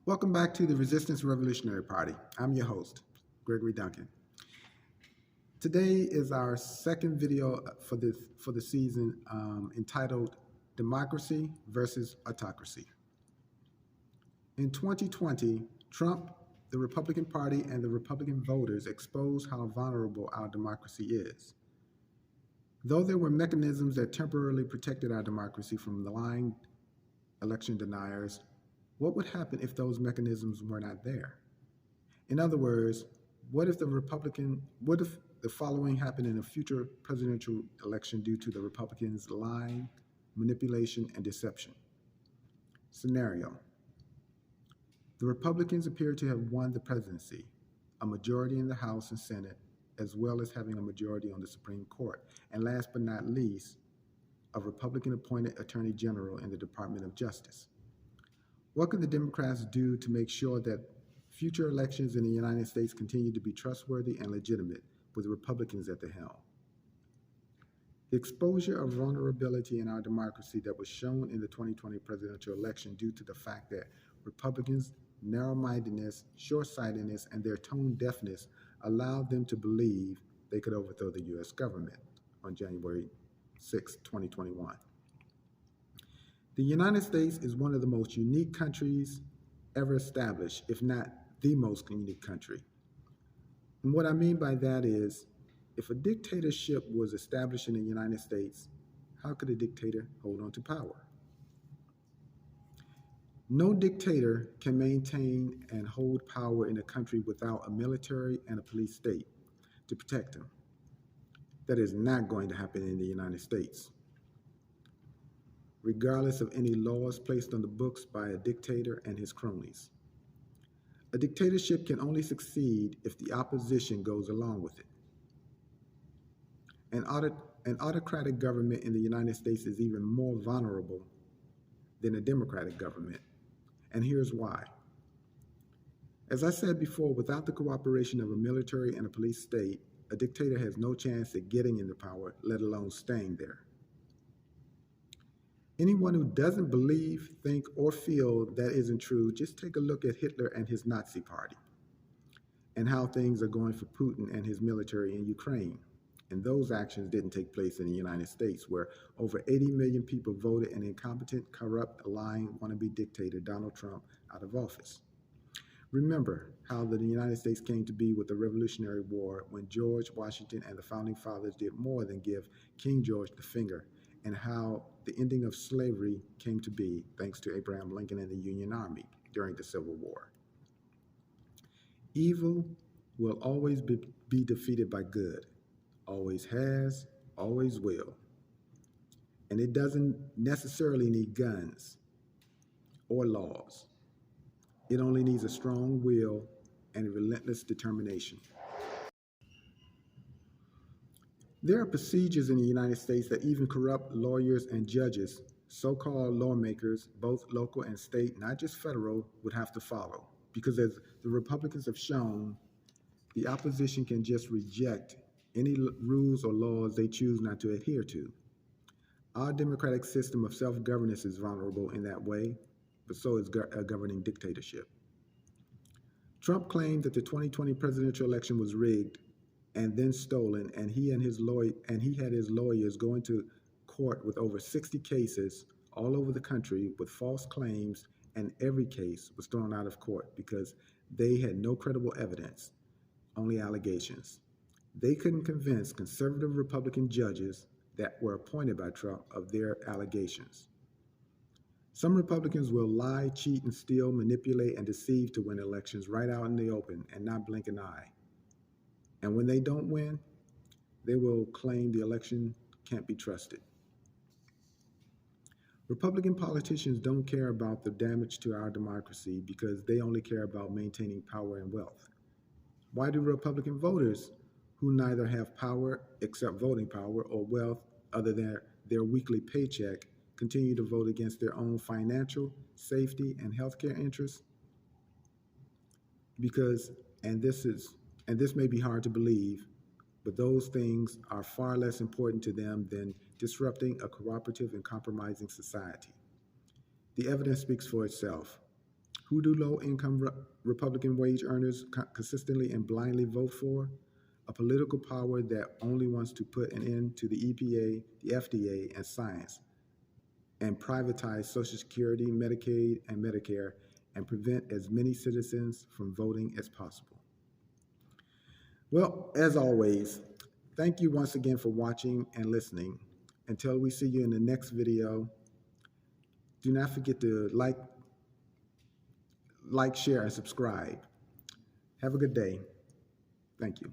Welcome back to the Resistance Revolutionary Party. I'm your host, Gregory Duncan. Today is our second video for the season entitled Democracy versus Autocracy. In 2020, Trump, the Republican Party, and the Republican voters exposed how vulnerable our democracy is. Though there were mechanisms that temporarily protected our democracy from the lying election deniers, what would happen if those mechanisms were not there? In other words, what if the following happened in a future presidential election due to the Republicans' lying, manipulation, and deception? Scenario: the Republicans appear to have won the presidency, a majority in the House and Senate, as well as having a majority on the Supreme Court, and last but not least, a Republican-appointed Attorney General in the Department of Justice. What can the Democrats do to make sure that future elections in the United States continue to be trustworthy and legitimate with Republicans at the helm? The exposure of vulnerability in our democracy that was shown in the 2020 presidential election due to the fact that Republicans' narrow-mindedness, short-sightedness, and their tone deafness allowed them to believe they could overthrow the U.S. government on January 6, 2021. The United States is one of the most unique countries ever established, if not the most unique country. And what I mean by that is, if a dictatorship was established in the United States, how could a dictator hold on to power? No dictator can maintain and hold power in a country without a military and a police state to protect him. That is not going to happen in the United States. Regardless of any laws placed on the books by a dictator and his cronies. A dictatorship can only succeed if the opposition goes along with it. An autocratic government in the United States is even more vulnerable than a democratic government, and here's why. As I said before, without the cooperation of a military and a police state, a dictator has no chance at getting into power, let alone staying there. Anyone who doesn't believe, think, or feel that isn't true, just take a look at Hitler and his Nazi party and how things are going for Putin and his military in Ukraine. And those actions didn't take place in the United States, where over 80 million people voted an incompetent, corrupt, lying, wannabe dictator, Donald Trump, out of office. Remember how the United States came to be with the Revolutionary War when George Washington and the Founding Fathers did more than give King George the finger, and how the ending of slavery came to be thanks to Abraham Lincoln and the Union Army during the Civil War. Evil will always be defeated by good, always has, always will. And it doesn't necessarily need guns or laws. It only needs a strong will and a relentless determination. There are procedures in the United States that even corrupt lawyers and judges, so-called lawmakers, both local and state, not just federal, would have to follow. Because as the Republicans have shown, the opposition can just reject any rules or laws they choose not to adhere to. Our democratic system of self-governance is vulnerable in that way, but so is a governing dictatorship. Trump claimed that the 2020 presidential election was rigged and then stolen, and he had his lawyers going to court with over 60 cases all over the country with false claims, and every case was thrown out of court because they had no credible evidence, only allegations. They couldn't convince conservative Republican judges that were appointed by Trump of their allegations. Some Republicans will lie, cheat, and steal, manipulate, and deceive to win elections right out in the open and not blink an eye. And when they don't win, they will claim the election can't be trusted. Republican politicians don't care about the damage to our democracy because they only care about maintaining power and wealth. Why do Republican voters, who neither have power except voting power or wealth other than their weekly paycheck, continue to vote against their own financial, safety, and healthcare interests? Because, and this may be hard to believe, but those things are far less important to them than disrupting a cooperative and compromising society. The evidence speaks for itself. Who do low-income Republican wage earners consistently and blindly vote for? A political power that only wants to put an end to the EPA, the FDA, and science, and privatize Social Security, Medicaid, and Medicare, and prevent as many citizens from voting as possible. Well, as always, thank you once again for watching and listening. Until we see you in the next video, do not forget to like, share, and subscribe. Have a good day. Thank you.